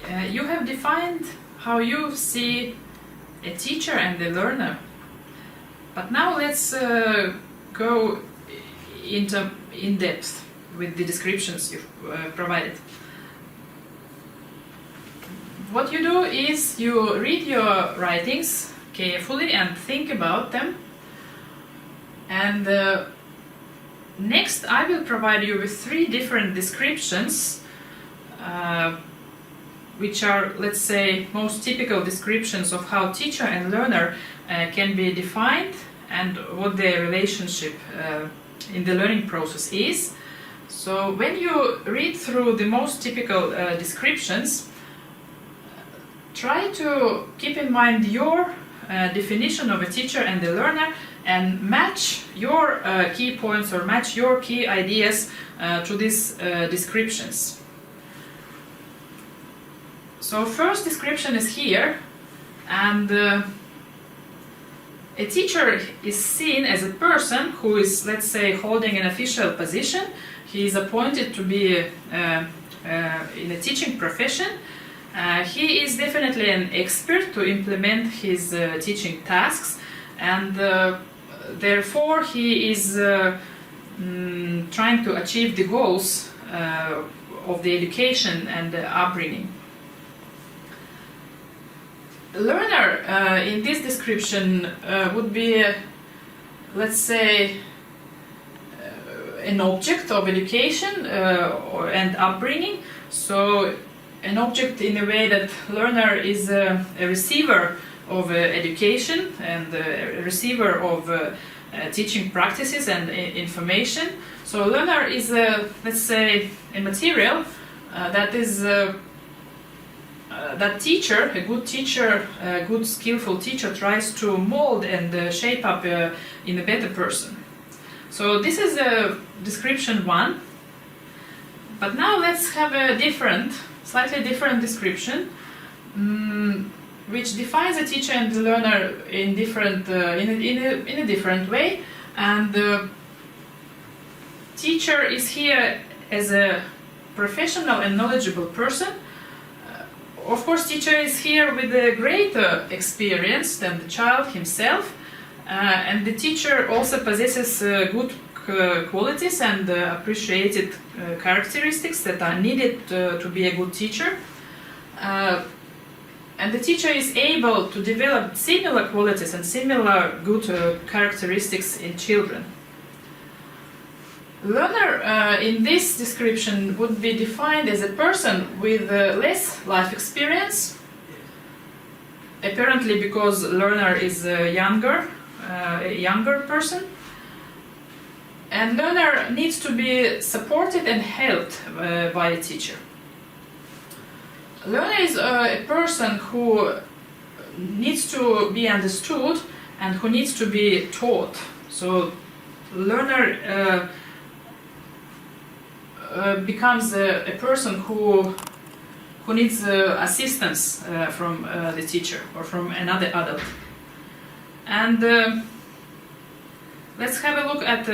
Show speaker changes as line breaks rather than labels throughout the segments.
You have defined how you see a teacher and the learner. But now let's go into in depth with the descriptions you've provided. What you do is you read your writings carefully and think about them. And next I will provide you with 3 different descriptions which are, let's say, most typical descriptions of how teacher and learner can be defined and what their relationship in the learning process is. So when you read through the most typical descriptions, try to keep in mind your definition of a teacher and the learner and match your key points or match your key ideas to these descriptions. So first description is here, and a teacher is seen as a person who is, let's say, holding an official position. He is appointed to be in a teaching profession. He is definitely an expert to implement his teaching tasks, and therefore he is trying to achieve the goals of the education and the upbringing. Learner in this description would be, let's say, an object of education and upbringing. So an object in a way that learner is a receiver of education and a receiver of teaching practices and information. So learner is, let's say, a material that is that teacher, a good teacher, a good skillful teacher, tries to mold and shape up in a better person. So this is description 1. But now let's have a different, slightly different description, which defines a teacher and the learner in different, in a different way. And the teacher is here as a professional and knowledgeable person. Of course, teacher is here with a greater experience than the child himself, and the teacher also possesses good qualities and appreciated characteristics that are needed to be a good teacher. And the teacher is able to develop similar qualities and similar good characteristics in children. Learner in this description would be defined as a person with less life experience, apparently because learner is a younger person, and learner needs to be supported and helped by a teacher. Learner is a person who needs to be understood and who needs to be taught. So learner becomes a person who needs assistance from the teacher or from another adult. And let's have a look at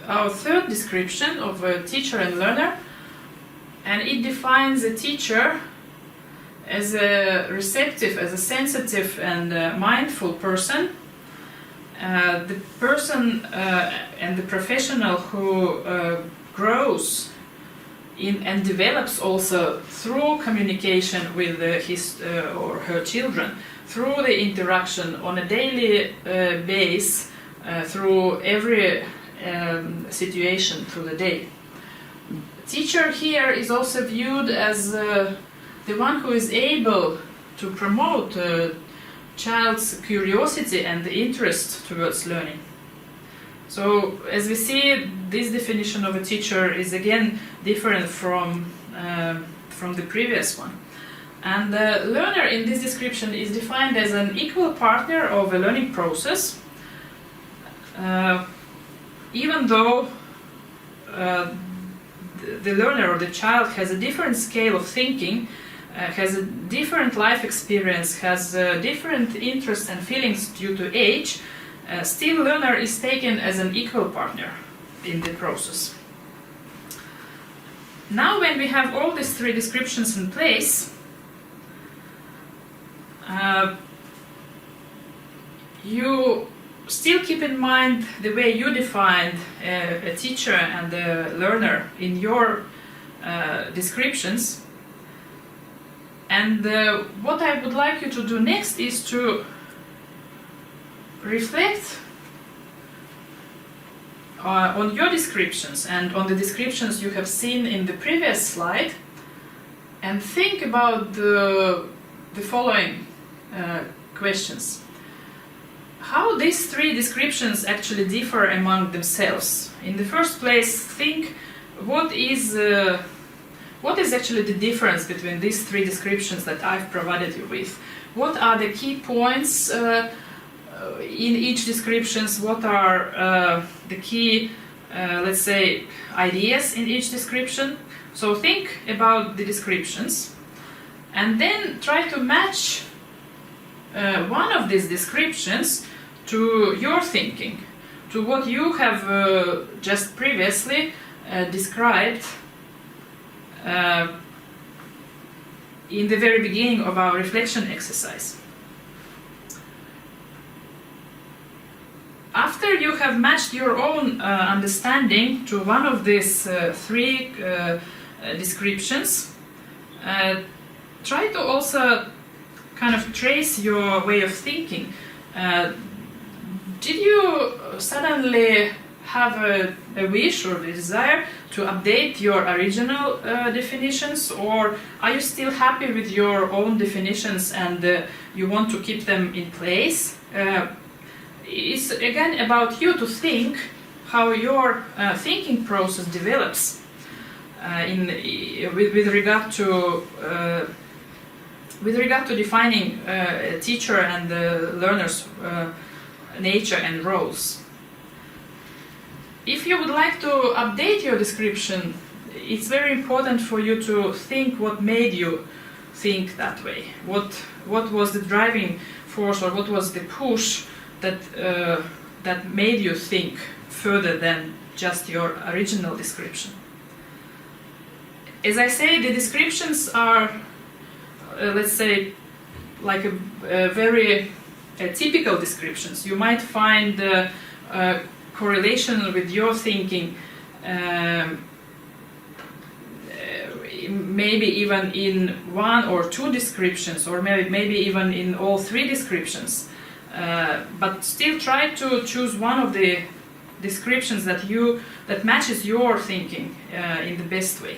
our third description of teacher and learner. And it defines a teacher as a receptive, as a sensitive and mindful person. The person and the professional who grows and develops also through communication with his or her children, through the interaction on a daily basis, through every situation through the day. Teacher here is also viewed as the one who is able to promote child's curiosity and interest towards learning. So, as we see, this definition of a teacher is again different from the previous one. And the learner in this description is defined as an equal partner of a learning process, even though the learner or the child has a different scale of thinking, has a different life experience, has different interests and feelings due to age. Still, learner is taken as an equal partner in the process. Now, when we have all these 3 descriptions in place, you still keep in mind the way you defined a teacher and a learner in your descriptions. And what I would like you to do next is to reflect on your descriptions and on the descriptions you have seen in the previous slide, and think about the following questions. How these three descriptions actually differ among themselves. In the first place, think what is actually the difference between these three descriptions that I've provided you with. What are the key points in each descriptions? What are the key, let's say, ideas in each description? So think about the descriptions and then try to match one of these descriptions to your thinking, to what you have just previously described in the very beginning of our reflection exercise. After you have matched your own understanding to one of these three descriptions, try to also kind of trace your way of thinking. Did you suddenly have a wish or a desire to update your original definitions, or are you still happy with your own definitions and you want to keep them in place? It's again about you to think how your thinking process develops with regard to defining a teacher and the learner's nature and roles. If you would like to update your description, it's very important for you to think what made you think that way. What was the driving force, or what was the push that made you think further than just your original description? As I say, the descriptions are, let's say, like a very typical descriptions. You might find correlation with your thinking, maybe even in one or two descriptions, or maybe even in all three descriptions. But still try to choose one of the descriptions that matches your thinking in the best way.